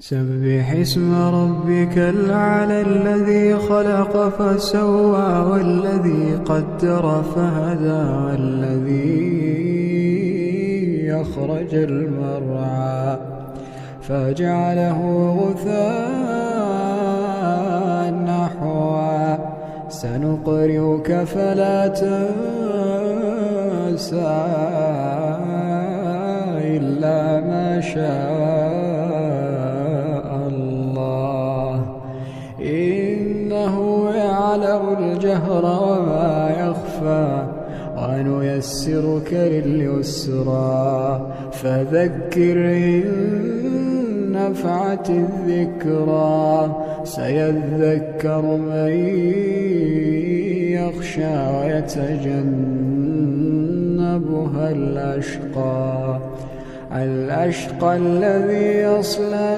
سبح اسم ربك الأعلى الذي خلق فسوى والذي قدر فهدى والذي أخرج المرعى فجعله غثاء نحوا سنقرئك فلا تنسى إلا ما شاء الله إنه يعلم الجهر وما يخفى ونيسرك لليسرى فذكر إن نفعت الذكرى سيذكر من يخشى ويتجنبها الأشقى الذي يصلى